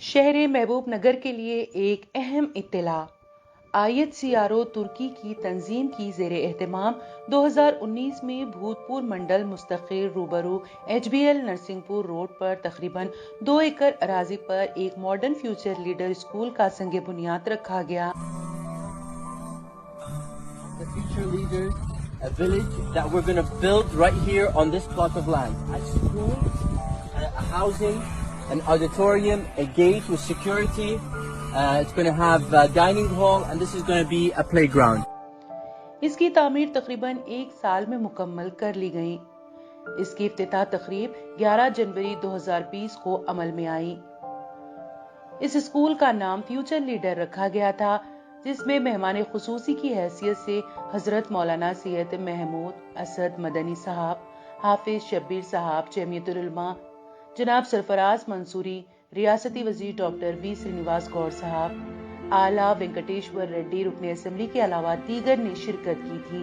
शहर महबूब नगर के लिए एक अहम इत्तला। IHCRO तुर्की की तंजीम की ज़ेरे एहतमाम 2019 में भूतपूर्व मंडल मुस्तकिल रूबरू HBL नरसिंहपुर रोड पर तकरीबन 2 एकड़ अराजी पर एक मॉडर्न फ्यूचर लीडर स्कूल का संगे बुनियाद रखा गया। The future leaders, a village that we're going to build right here on this plot of land. A school, a housing, an auditorium, a gate with security. It's going to have a dining hall and this is going to be a playground. इसकी तामीर तकरीबन 1 साल में मुकम्मल कर ली गई। इसकी इफ्तिताह तकरीब 11 जनवरी 2020 को अमल में आई। इस स्कूल का नाम फ्यूचर लीडर रखा गया था, जिसमें मेहमान खुसूसी की हैसियत से हजरत मौलाना सैयद महमूद असद मदनी साहब, हाफिज शब्बीर साहब जमीयतुल उलमा, जनाब सरफराज मंसूरी, रियासती वजीर डॉक्टर V श्रीनिवास गौड़ साहब, आला वेंकटेश्वर रेड्डी रुकने असेंबली के अलावा दीगर ने शिरकत की थी।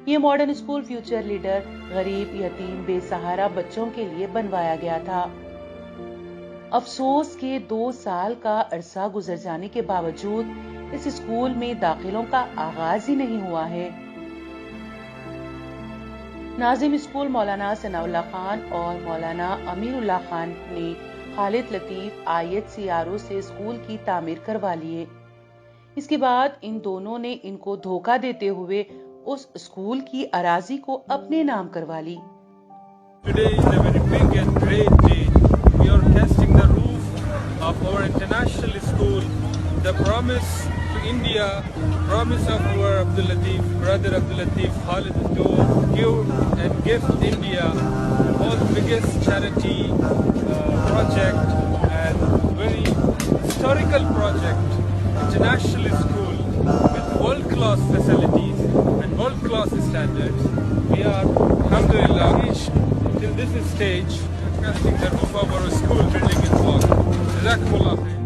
ये मॉडर्न स्कूल फ्यूचर लीडर गरीब, यतीम, बेसहारा बच्चों के लिए बनवाया गया था। अफसोस के 2 साल का अरसा गुजर जाने के बावजूद इस स्कूल में दाखिलों का आगाज ही नहीं हुआ है। नाजिम स्कूल मौलाना सनाउल्लाह खान और मौलाना अमीरुल्लाह खान ने खालिद लतीफ IHCRO से स्कूल की तामीर करवा लिए। इसके बाद इन दोनों ने इनको धोखा देते हुए उस स्कूल की अराजी को अपने नाम करवा ली। Today is a very big and great day. We are casting the roof of our international school. The promise to India, promise of our Abdul Latif, brother Abdul Latif Khalid, to give and gift India the world's biggest charity project and very historical project, international school with world-class facilities and world-class standards. We are, alhamdulillah, reached till this stage, casting the roof of our school building in block. Jazakumullah khair.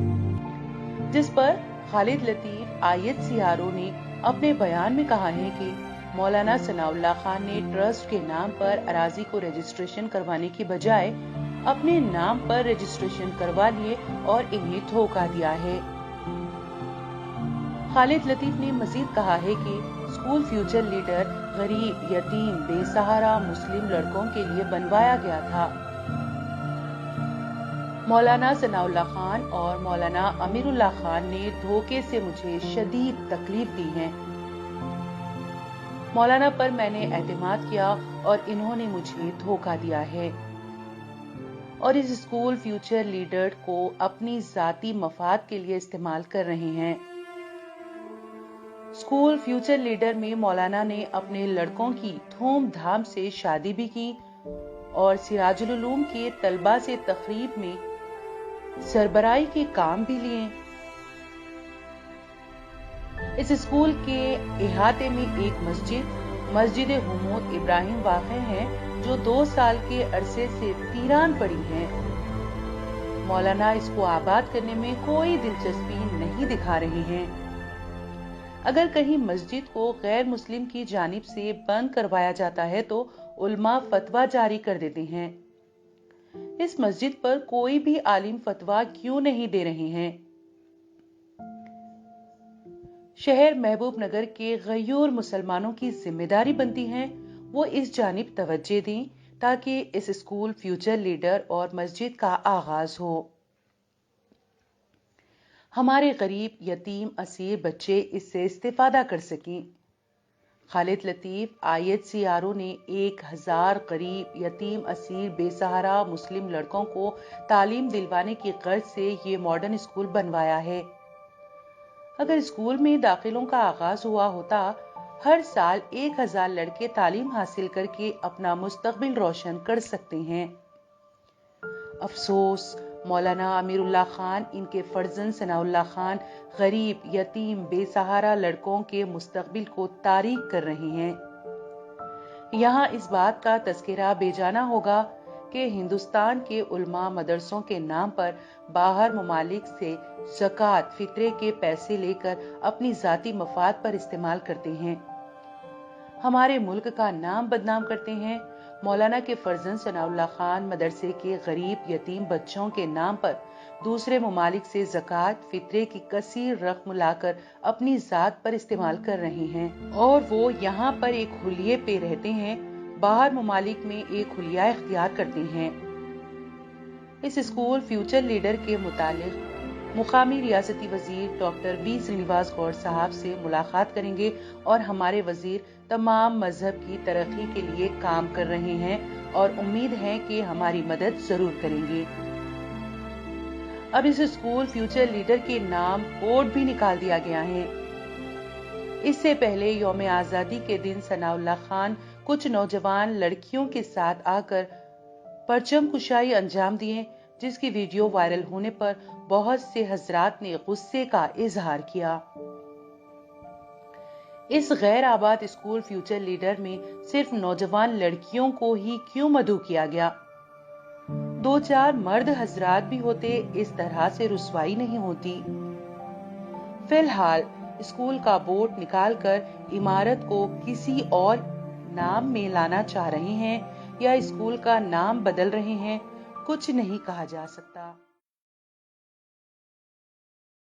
जिस पर Khalid Latif IHCRO ने अपने बयान में कहा है कि मौलाना सनाउल्लाह खान ने ट्रस्ट के नाम पर अराजी को रजिस्ट्रेशन करवाने की बजाय अपने नाम पर रजिस्ट्रेशन करवा लिए और इन्हें धोखा दिया है। खालिद लतीफ ने मजीद कहा है कि स्कूल फ्यूचर लीडर गरीब, यतीम, बेसहारा मुस्लिम लड़कों के लिए बनवाया गया था। मौलाना सनाउल्लाह खान और मौलाना अमीरुल्लाह खान ने धोखे से मुझे शदीद तकलीफ दी है। मौलाना पर मैंने एतमाद किया और इन्होंने मुझे धोखा दिया है और इस स्कूल फ्यूचर लीडर को अपनी जाती मफाद के लिए इस्तेमाल कर रहे हैं। स्कूल फ्यूचर लीडर में मौलाना ने अपने लड़कों की धूमधाम से शादी भी की और सिराजुल उलूम के तलबा से तकरीब में सरबराही के काम भी लिए। इस स्कूल के इहाते में एक मस्जिद हुमूद इब्राहिम वाक़े है, जो 2 साल के अरसे से वीरान पड़ी है। मौलाना इसको आबाद करने में कोई दिलचस्पी नहीं दिखा रहे हैं। अगर कहीं मस्जिद को गैर मुस्लिम की जानिब से बंद करवाया जाता है तो उल्मा फतवा जारी कर देते हैं। इस मस्जिद पर कोई भी आलिम फतवा क्यों नहीं दे रहे हैं? शहर महबूब नगर के गयूर मुसलमानों की जिम्मेदारी बनती है वो इस जानिब तवज्जो दें ताकि इस स्कूल फ्यूचर लीडर और मस्जिद का आगाज हो। हमारे गरीब, यतीम, असीर बच्चे इससे इस्तेफादा कर सकें। खालिद लतीफ IHCRO ने 1000 गरीब, यतीम, असीर, बेसहारा मुस्लिम लड़कों को तालीम दिलवाने की गर्ज से ये मॉडर्न स्कूल बनवाया है। अगर स्कूल में दाखिलों का आगाज हुआ होता, हर साल 1000 लड़के तालीम हासिल करके अपना मुस्तकबिल रोशन कर सकते हैं। अफसोस, मौलाना अमीरुल्लाह खान इनके फर्जंद सनाउल्लाह खान गरीब, यतीम, बेसहारा लड़कों के मुस्तकबिल को तारीक कर रहे हैं। यहाँ इस बात का तज़किरा बेजाना होगा कि हिंदुस्तान के उलमा मदरसों के नाम पर बाहर ममालिक से ज़कात, फित्रे के पैसे लेकर अपनी जाती मफाद पर इस्तेमाल करते हैं। हमारे मुल्क का नाम बदनाम करते हैं मौलाना के फर्जंद सनाउल्लाह खान मदरसे के गरीब यतीम बच्चों के नाम पर दूसरे ममालिक से ज़कात फित्रे की कसीर रकम लाकर अपनी जात पर इस्तेमाल कर रहे हैं और वो यहाँ पर एक हुलिये पे रहते हैं, बाहर ममालिक में एक हुलिया इख्तियार करते हैं। इस स्कूल फ्यूचर लीडर के मुतालिक मुकामी रियासती वजीर डॉक्टर बी श्रीनिवास गौड़ साहब से मुलाकात करेंगे और हमारे वजीर तमाम मजहब की तरक्की के लिए काम कर रहे हैं और उम्मीद है कि हमारी मदद जरूर करेंगे। अब इस स्कूल फ्यूचर लीडर के नाम बोर्ड भी निकाल दिया गया है। इससे पहले यौम आजादी के दिन सनाउल्लाह खान कुछ नौजवान लड़कियों के साथ आकर परचम कुशाई अंजाम दिए, जिसकी वीडियो वायरल होने पर बहुत से हजरात ने गुस्से का इजहार किया। इस गैर आबाद स्कूल फ्यूचर लीडर में सिर्फ नौजवान लड़कियों को ही क्यों मदऊ किया गया? 2-4 मर्द हजरात भी होते, इस तरह से रुसवाई नहीं होती। फिलहाल स्कूल का बोर्ड निकालकर इमारत को किसी और नाम में लाना चाह रहे हैं या स्कूल का नाम बदल रहे हैं, कुछ नहीं कहा जा सकता।